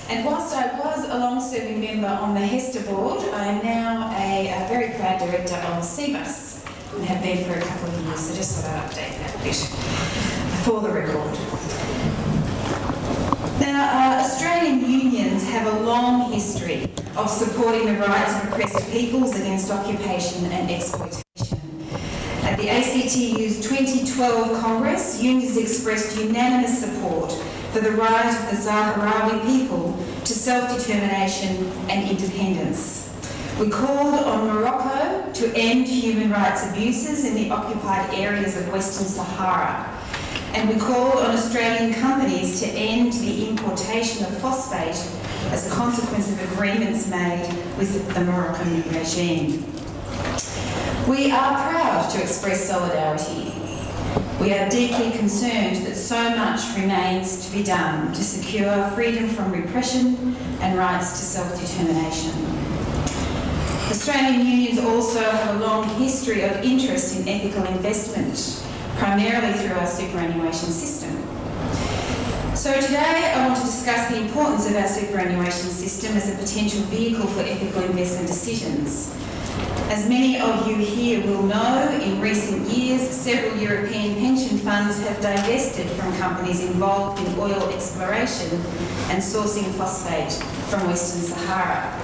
And whilst I was a long-serving member on the HESTA board, I am now a very proud director of CBUS and have been for a couple of years, so just thought I'd update that a bit for the record. Now, Australian unions have a long history of supporting the rights of oppressed peoples against occupation and exploitation. At the ACTU's 2012 Congress, unions expressed unanimous support for the right of the Saharawi people to self-determination and independence. We called on Morocco to end human rights abuses in the occupied areas of Western Sahara, and we called on Australian companies to end the importation of phosphate as a consequence of agreements made with the Moroccan regime. We are proud to express solidarity. We are deeply concerned that so much remains to be done to secure freedom from repression and rights to self-determination. Australian unions also have a long history of interest in ethical investment, primarily through our superannuation system. So today I want to discuss the importance of our superannuation system as a potential vehicle for ethical investment decisions. As many of you here will know, in recent years, several European pension funds have divested from companies involved in oil exploration and sourcing phosphate from Western Sahara.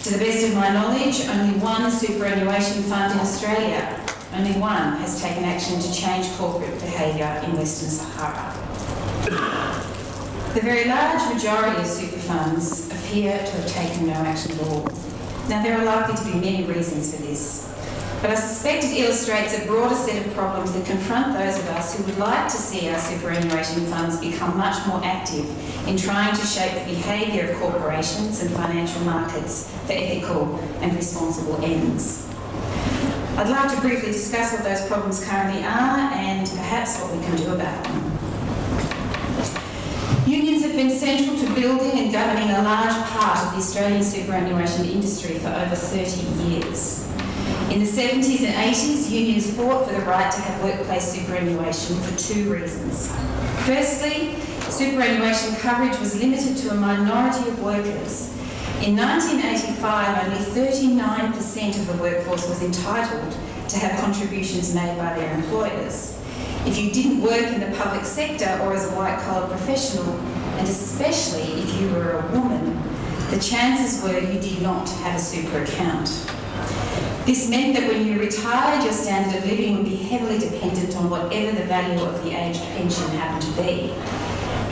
To the best of my knowledge, only one superannuation fund in Australia, only one, has taken action to change corporate behaviour in Western Sahara. The very large majority of super funds appear to have taken no action at all. Now, there are likely to be many reasons for this, but I suspect it illustrates a broader set of problems that confront those of us who would like to see our superannuation funds become much more active in trying to shape the behaviour of corporations and financial markets for ethical and responsible ends. I'd like to briefly discuss what those problems currently are and perhaps what we can do about them. Unions have been central to building and governing a large part of the Australian superannuation industry for over 30 years. In the 70s and 80s, unions fought for the right to have workplace superannuation for two reasons. Firstly, superannuation coverage was limited to a minority of workers. In 1985, only 39% of the workforce was entitled to have contributions made by their employers. If you didn't work in the public sector or as a white-collar professional, and especially if you were a woman, the chances were you did not have a super account. This meant that when you retired, your standard of living would be heavily dependent on whatever the value of the aged pension happened to be.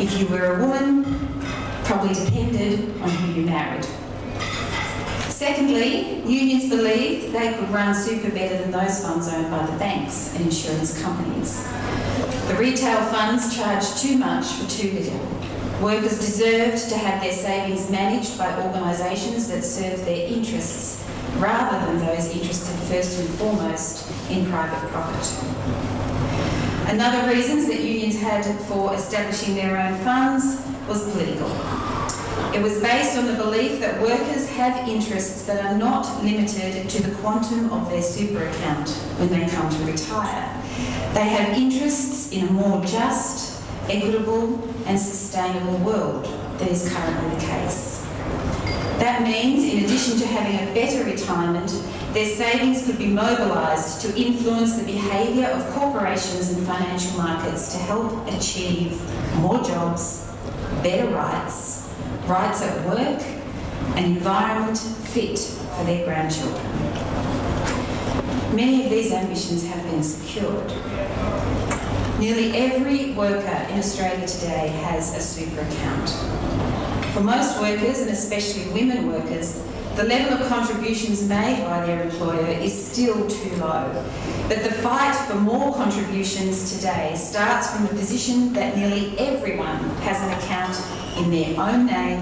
If you were a woman, probably depended on who you married. Secondly, unions believed they could run super better than those funds owned by the banks and insurance companies. The retail funds charged too much for too little. Workers deserved to have their savings managed by organisations that served their interests rather than those interested first and foremost in private profit. Another reason that unions had for establishing their own funds was political. It was based on the belief that workers have interests that are not limited to the quantum of their super account when they come to retire. They have interests in a more just, equitable and sustainable world than is currently the case. That means, in addition to having a better retirement, their savings could be mobilised to influence the behaviour of corporations and financial markets to help achieve more jobs, better rights, rights at work, an environment fit for their grandchildren. Many of these ambitions have been secured. Nearly every worker in Australia today has a super account. For most workers, and especially women workers, the level of contributions made by their employer is still too low. But the fight for more contributions today starts from the position that nearly everyone has an account in their own name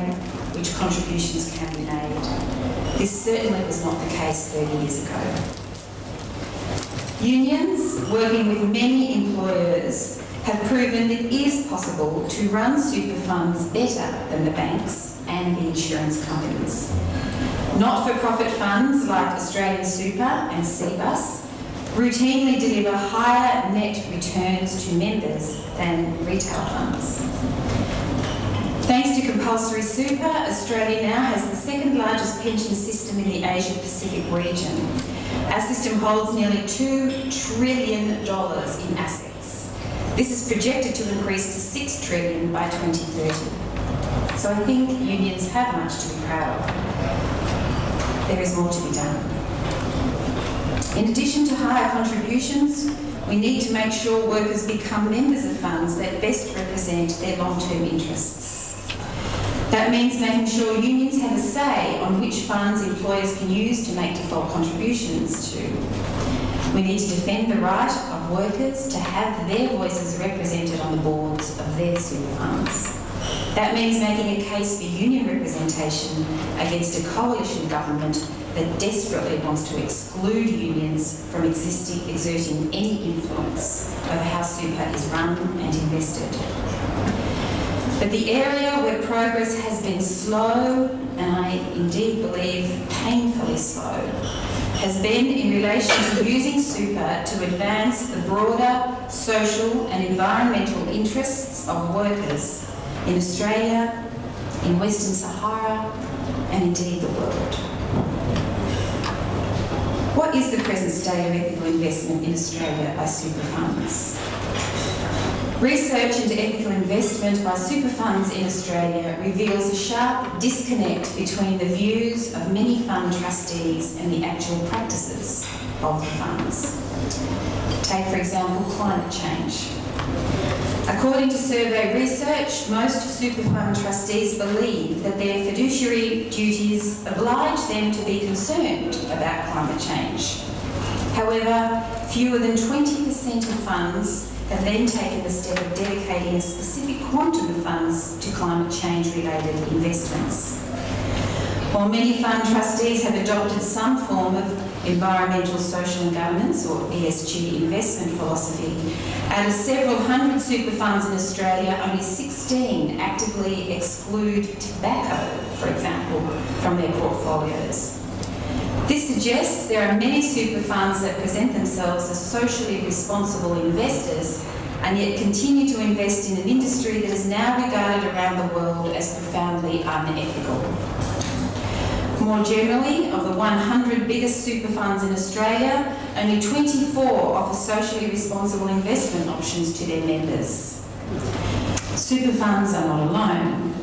which contributions can be made. This certainly was not the case 30 years ago. Unions, working with many employers, have proven it is possible to run super funds better than the banks and the insurance companies. Not-for-profit funds like Australian Super and CBUS routinely deliver higher net returns to members than retail funds. Thanks to compulsory super, Australia now has the second largest pension system in the Asia-Pacific region. Our system holds nearly $2 trillion in assets. This is projected to increase to $6 trillion by 2030. So I think unions have much to be proud of. There is more to be done. In addition to higher contributions, we need to make sure workers become members of funds that best represent their long-term interests. That means making sure unions have a say on which funds employers can use to make default contributions to. We need to defend the right of workers to have their voices represented on the boards of their super funds. That means making a case for union representation against a coalition government that desperately wants to exclude unions from exerting any influence over how super is run and invested. But the area where progress has been slow, and I indeed believe painfully slow, has been in relation to using super to advance the broader social and environmental interests of workers in Australia, in Western Sahara, and indeed the world. What is the present state of ethical investment in Australia by super funds? Research into ethical investment by super funds in Australia reveals a sharp disconnect between the views of many fund trustees and the actual practices of the funds. Take, for example, climate change. According to survey research, most super fund trustees believe that their fiduciary duties oblige them to be concerned about climate change. However, fewer than 20% of funds have then taken the step of dedicating a specific quantum of funds to climate change-related investments. While many fund trustees have adopted some form of environmental, social and governance, or ESG investment philosophy, out of several hundred super funds in Australia, only 16 actively exclude tobacco, for example, from their portfolios. This suggests there are many super funds that present themselves as socially responsible investors and yet continue to invest in an industry that is now regarded around the world as profoundly unethical. More generally, of the 100 biggest super funds in Australia, only 24 offer socially responsible investment options to their members. Super funds are not alone.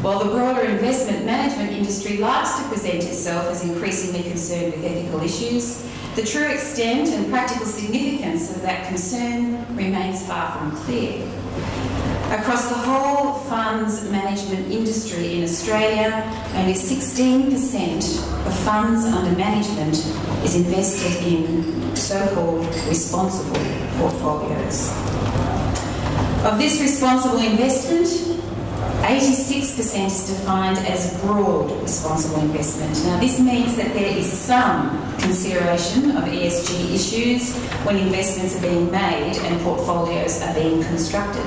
While the broader investment management industry likes to present itself as increasingly concerned with ethical issues, the true extent and practical significance of that concern remains far from clear. Across the whole funds management industry in Australia, only 16% of funds under management is invested in so-called responsible portfolios. Of this responsible investment, 86% is defined as broad responsible investment. Now, this means that there is some consideration of ESG issues when investments are being made and portfolios are being constructed.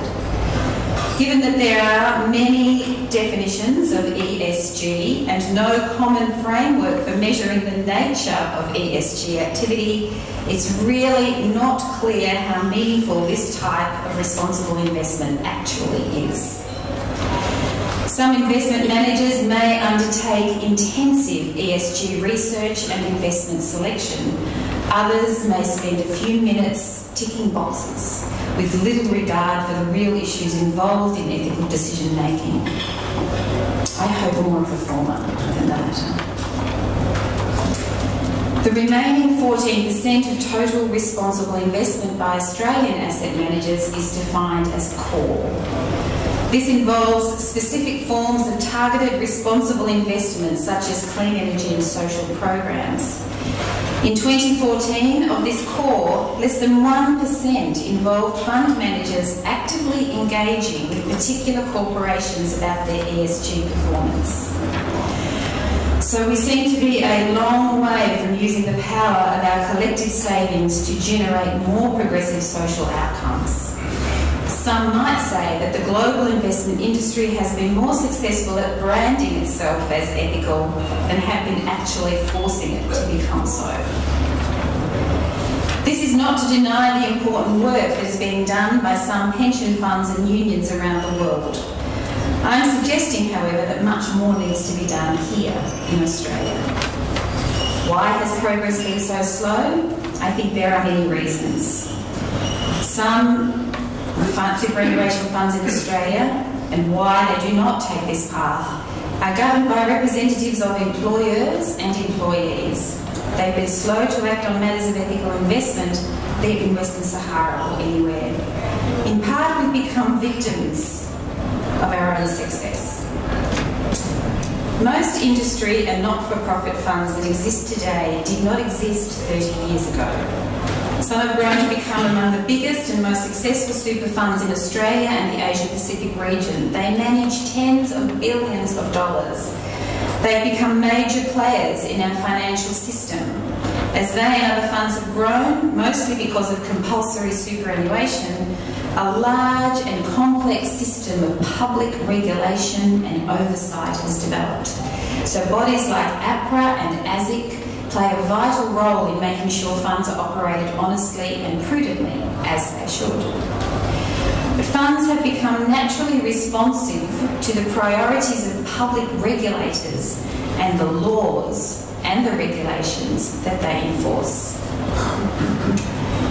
Given that there are many definitions of ESG and no common framework for measuring the nature of ESG activity, it's really not clear how meaningful this type of responsible investment actually is. Some investment managers may undertake intensive ESG research and investment selection. Others may spend a few minutes ticking boxes with little regard for the real issues involved in ethical decision making. I hope more of the former than the latter. The remaining 14% of total responsible investment by Australian asset managers is defined as core. This involves specific forms of targeted responsible investment such as clean energy and social programs. In 2014, of this core, less than 1% involved fund managers actively engaging with particular corporations about their ESG performance. So we seem to be a long way from using the power of our collective savings to generate more progressive social outcomes. Some might say that the global investment industry has been more successful at branding itself as ethical than have been actually forcing it to become so. This is not to deny the important work that is being done by some pension funds and unions around the world. I am suggesting, however, that much more needs to be done here in Australia. Why has progress been so slow? I think there are many reasons. Some superannuation funds in Australia, and why they do not take this path, are governed by representatives of employers and employees. They've been slow to act on matters of ethical investment, be it in Western Sahara or anywhere. In part, we've become victims of our own success. Most industry and not-for-profit funds that exist today did not exist 30 years ago. Some have grown to become among the biggest and most successful super funds in Australia and the Asia-Pacific region. They manage tens of billions of dollars. They've become major players in our financial system. As they and other funds have grown, mostly because of compulsory superannuation, a large and complex system of public regulation and oversight has developed. So bodies like APRA and ASIC play a vital role in making sure funds are operated honestly and prudently, as they should. But funds have become naturally responsive to the priorities of public regulators and the laws and the regulations that they enforce.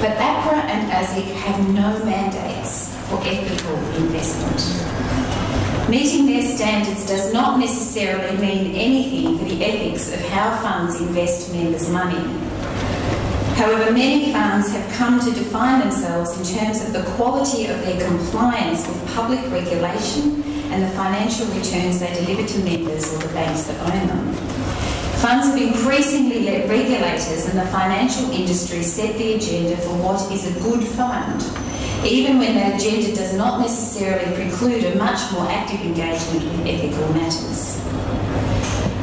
But APRA and ASIC have no mandates for ethical investment. Meeting their standards does not necessarily mean anything for the ethics of how funds invest members' money. However, many funds have come to define themselves in terms of the quality of their compliance with public regulation and the financial returns they deliver to members or the banks that own them. Funds have increasingly let regulators and the financial industry set the agenda for what is a good fund, even when that agenda does not necessarily preclude a much more active engagement with ethical matters.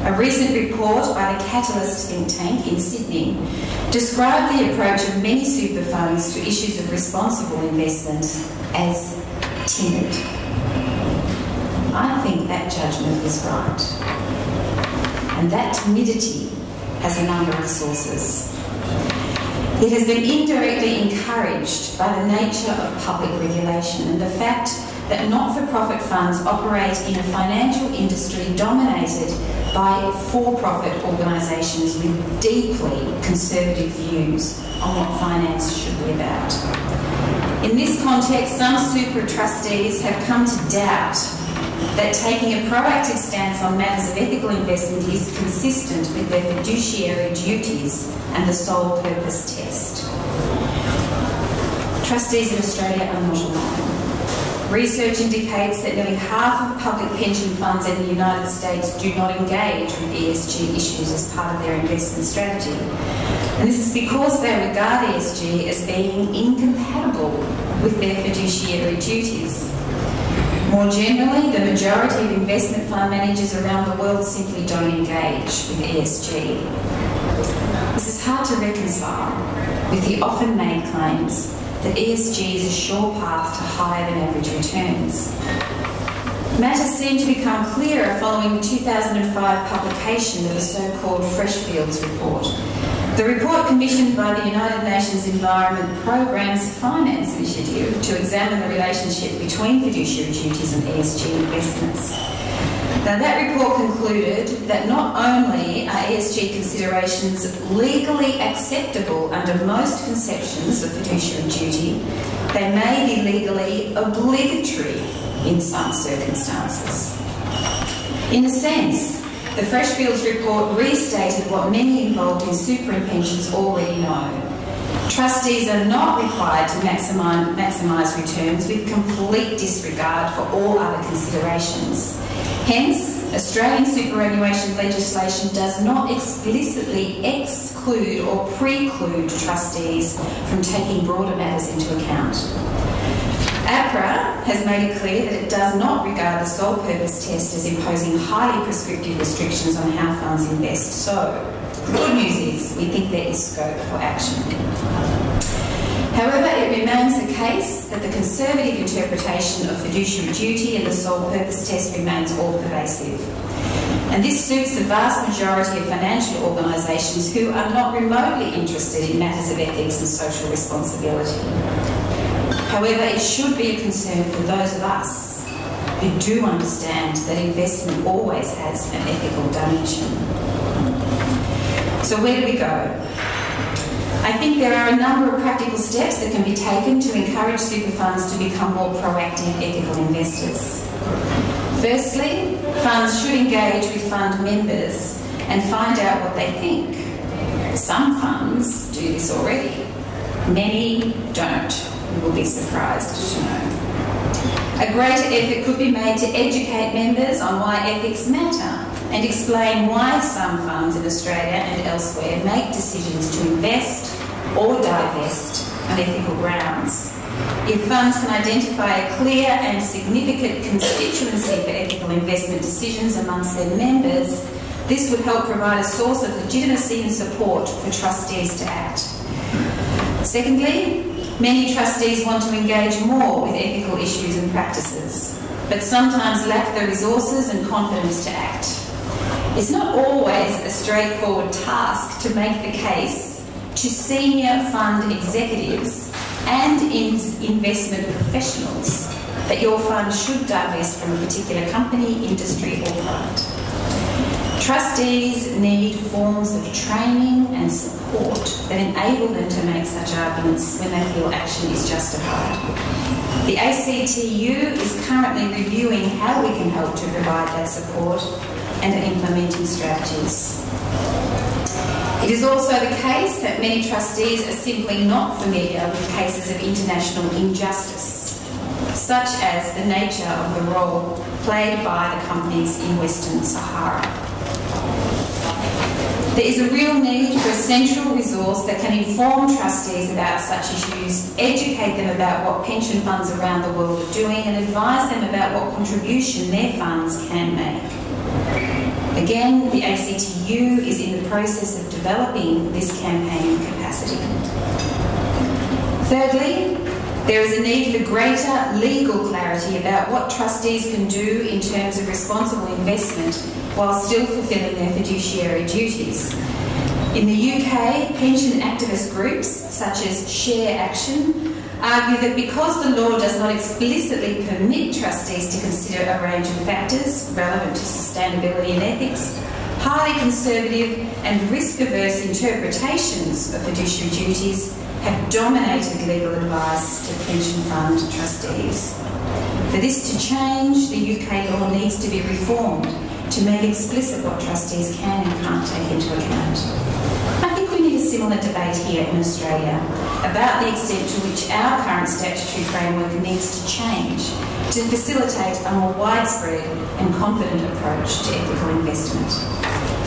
A recent report by the Catalyst think tank in Sydney described the approach of many super funds to issues of responsible investment as timid. I think that judgment is right. And that timidity has a number of sources. It has been indirectly encouraged by the nature of public regulation and the fact that not-for-profit funds operate in a financial industry dominated by for-profit organisations with deeply conservative views on what finance should be about. In this context, some super trustees have come to doubt that taking a proactive stance on matters of ethical investment is consistent with their fiduciary duties and the sole purpose test. Trustees in Australia are not alone. Research indicates that nearly half of public pension funds in the United States do not engage with ESG issues as part of their investment strategy. And this is because they regard ESG as being incompatible with their fiduciary duties. More generally, the majority of investment fund managers around the world simply don't engage with ESG. This is hard to reconcile with the often made claims that ESG is a sure path to higher than average returns. Matters seem to become clearer following the 2005 publication of the so-called Freshfields Report. The report, commissioned by the United Nations Environment Programme's Finance Initiative to examine the relationship between fiduciary duties and ESG investments. Now, that report concluded that not only are ESG considerations legally acceptable under most conceptions of fiduciary duty, they may be legally obligatory in some circumstances. In a sense, the Freshfields report restated what many involved in super and pensions already know. Trustees are not required to maximise returns with complete disregard for all other considerations. Hence, Australian superannuation legislation does not explicitly exclude or preclude trustees from taking broader matters into account. APRA has made it clear that it does not regard the sole purpose test as imposing highly prescriptive restrictions on how funds invest. So, the good news is we think there is scope for action. However, it remains the case that the conservative interpretation of fiduciary duty and the sole purpose test remains all-pervasive. And this suits the vast majority of financial organisations who are not remotely interested in matters of ethics and social responsibility. However, it should be a concern for those of us who do understand that investment always has an ethical dimension. So where do we go? I think there are a number of practical steps that can be taken to encourage super funds to become more proactive ethical investors. Firstly, funds should engage with fund members and find out what they think. Some funds do this already. Many don't. You will be surprised to know. A greater effort could be made to educate members on why ethics matter and explain why some funds in Australia and elsewhere make decisions to invest or divest on ethical grounds. If funds can identify a clear and significant constituency for ethical investment decisions amongst their members, this would help provide a source of legitimacy and support for trustees to act. Secondly, many trustees want to engage more with ethical issues and practices, but sometimes lack the resources and confidence to act. It's not always a straightforward task to make the case to senior fund executives and investment professionals that your fund should divest from a particular company, industry or product. Trustees need forms of training and support that enable them to make such arguments when they feel action is justified. The ACTU is currently reviewing how we can help to provide that support and are implementing strategies. It is also the case that many trustees are simply not familiar with cases of international injustice, such as the nature of the role played by the companies in Western Sahara. There is a real need for a central resource that can inform trustees about such issues, educate them about what pension funds around the world are doing, and advise them about what contribution their funds can make. Again, the ACTU is in the process of developing this campaign capacity. Thirdly, there is a need for greater legal clarity about what trustees can do in terms of responsible investment while still fulfilling their fiduciary duties. In the UK, pension activist groups such as Share Action argue that because the law does not explicitly permit trustees to consider a range of factors relevant to sustainability and ethics, highly conservative and risk-averse interpretations of fiduciary duties have dominated legal advice to pension fund trustees. For this to change, the UK law needs to be reformed to make explicit what trustees can and can't take into account. I think we need a similar debate here in Australia about the extent to which our current statutory framework needs to change to facilitate a more widespread and confident approach to ethical investment.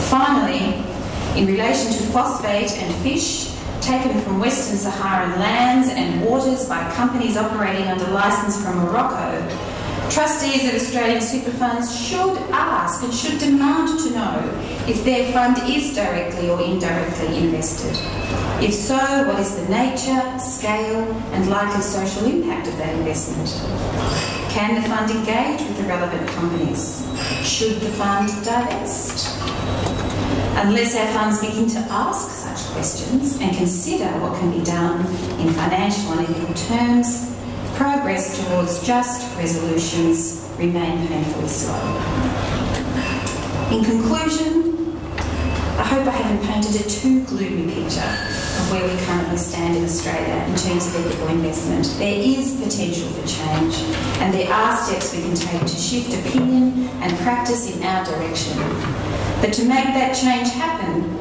Finally, in relation to phosphate and fish taken from Western Saharan lands and waters by companies operating under licence from Morocco, trustees of Australian super funds should ask and should demand to know if their fund is directly or indirectly invested. If so, what is the nature, scale and likely social impact of that investment? Can the fund engage with the relevant companies? Should the fund divest? Unless our funds begin to ask such questions and consider what can be done in financial and ethical terms, progress towards just resolutions remain painfully slow. In conclusion, I hope I haven't painted a too gloomy picture of where we currently stand in Australia in terms of ethical investment. There is potential for change, and there are steps we can take to shift opinion and practice in our direction. But to make that change happen,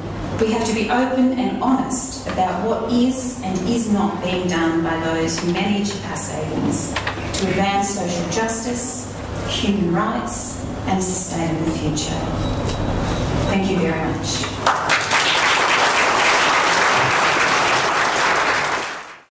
we have to be open and honest about what is and is not being done by those who manage our savings to advance social justice, human rights and a sustainable future. Thank you very much.